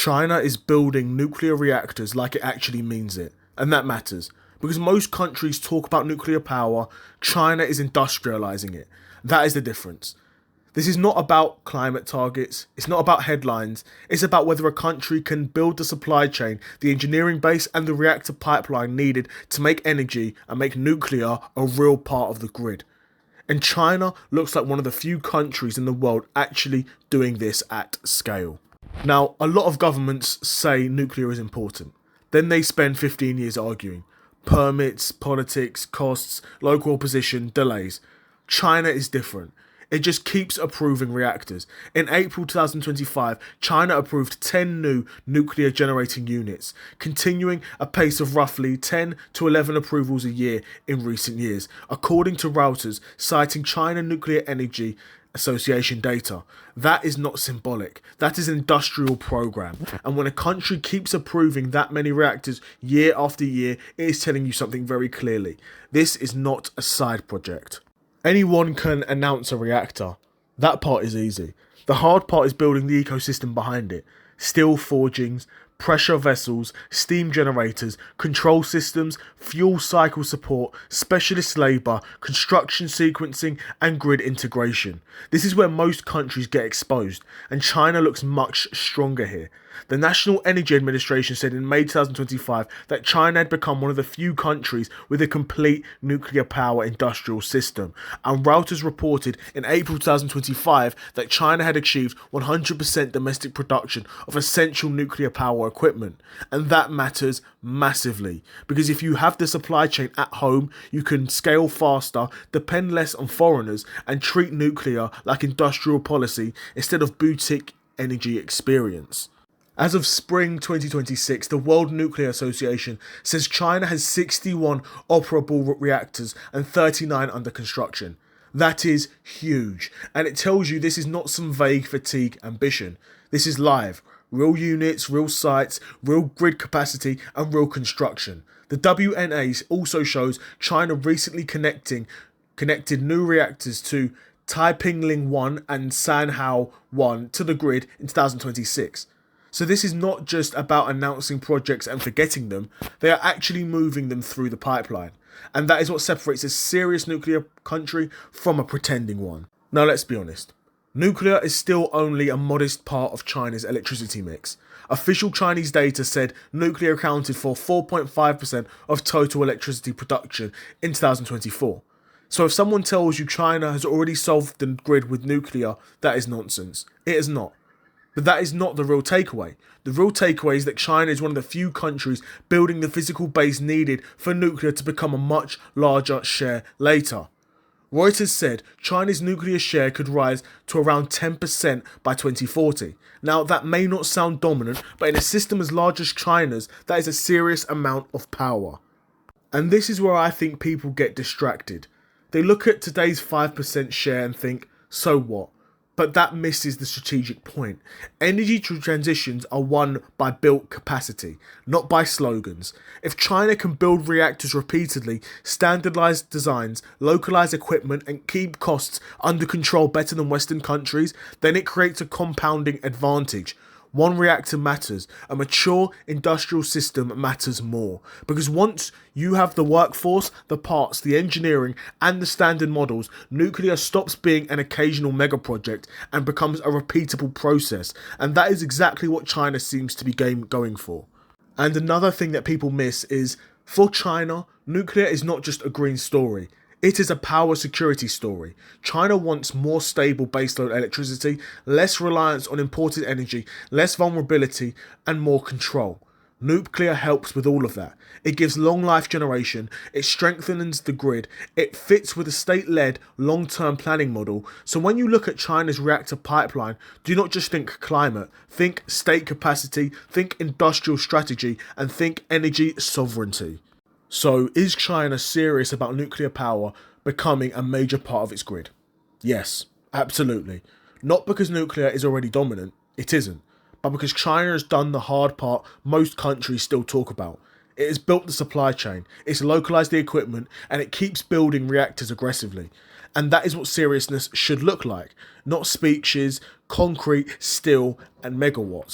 China is building nuclear reactors like it actually means it, and that matters. Because most countries talk about nuclear power, China is industrializing it. That is the difference. This is not about climate targets, it's not about headlines, it's about whether a country can build the supply chain, the engineering base and the reactor pipeline needed to make energy and make nuclear a real part of the grid. And China looks like one of the few countries in the world actually doing this at scale. Now, a lot of governments say nuclear is important. Then they spend 15 years arguing. Permits, politics, costs, local opposition, delays. China is different. It just keeps approving reactors. In April 2025, China approved 10 new nuclear generating units, continuing a pace of roughly 10 to 11 approvals a year in recent years, according to Reuters, citing China Nuclear Energy Association data. That is not symbolic. That is an industrial program. And when a country keeps approving that many reactors year after year, it is telling you something very clearly. This is not a side project. Anyone can announce a reactor. That part is easy. The hard part is building the ecosystem behind it. Steel forgings, pressure vessels, steam generators, control systems, fuel cycle support, specialist labour, construction sequencing and grid integration. This is where most countries get exposed, and China looks much stronger here. The National Energy Administration said in May 2025 that China had become one of the few countries with a complete nuclear power industrial system, and Reuters reported in April 2025 that China had achieved 100% domestic production of essential nuclear power equipment. And that matters massively, because if you have the supply chain at home, you can scale faster, depend less on foreigners, and treat nuclear like industrial policy instead of boutique energy experience. As of spring 2026, the World Nuclear Association says China has 61 operable reactors and 39 under construction. That is huge, and it tells you this is not some vague fatigue ambition. This is live. Real units, real sites, real grid capacity and real construction. The WNA also shows China recently connected new reactors to Taipingling 1 and Sanhao 1 to the grid in 2026. So this is not just about announcing projects and forgetting them, they are actually moving them through the pipeline. And that is what separates a serious nuclear country from a pretending one. Now let's be honest. Nuclear is still only a modest part of China's electricity mix. Official Chinese data said nuclear accounted for 4.5% of total electricity production in 2024. So if someone tells you China has already solved the grid with nuclear, that is nonsense. It is not. But that is not the real takeaway. The real takeaway is that China is one of the few countries building the physical base needed for nuclear to become a much larger share later. Reuters said China's nuclear share could rise to around 10% by 2040. Now, that may not sound dominant, but in a system as large as China's, that is a serious amount of power. And this is where I think people get distracted. They look at today's 5% share and think, so what? But that misses the strategic point. Energy transitions are won by built capacity, not by slogans. If China can build reactors repeatedly, standardise designs, localise equipment and keep costs under control better than Western countries, then it creates a compounding advantage. One reactor matters. A mature industrial system matters more. Because once you have the workforce, the parts, the engineering, and the standard models, nuclear stops being an occasional mega project and becomes a repeatable process. And that is exactly what China seems to be going for. And another thing that people miss is, for China, nuclear is not just a green story. It is a power security story. China wants more stable baseload electricity, less reliance on imported energy, less vulnerability, and more control. Nuclear helps with all of that. It gives long life generation, it strengthens the grid, it fits with a state-led long-term planning model. So when you look at China's reactor pipeline, do not just think climate, think state capacity, think industrial strategy, and think energy sovereignty. So, is China serious about nuclear power becoming a major part of its grid? Yes, absolutely. Not because nuclear is already dominant, it isn't, but because China has done the hard part most countries still talk about. It has built the supply chain, it's localised the equipment, and it keeps building reactors aggressively. And that is what seriousness should look like, not speeches, concrete, steel, and megawatts.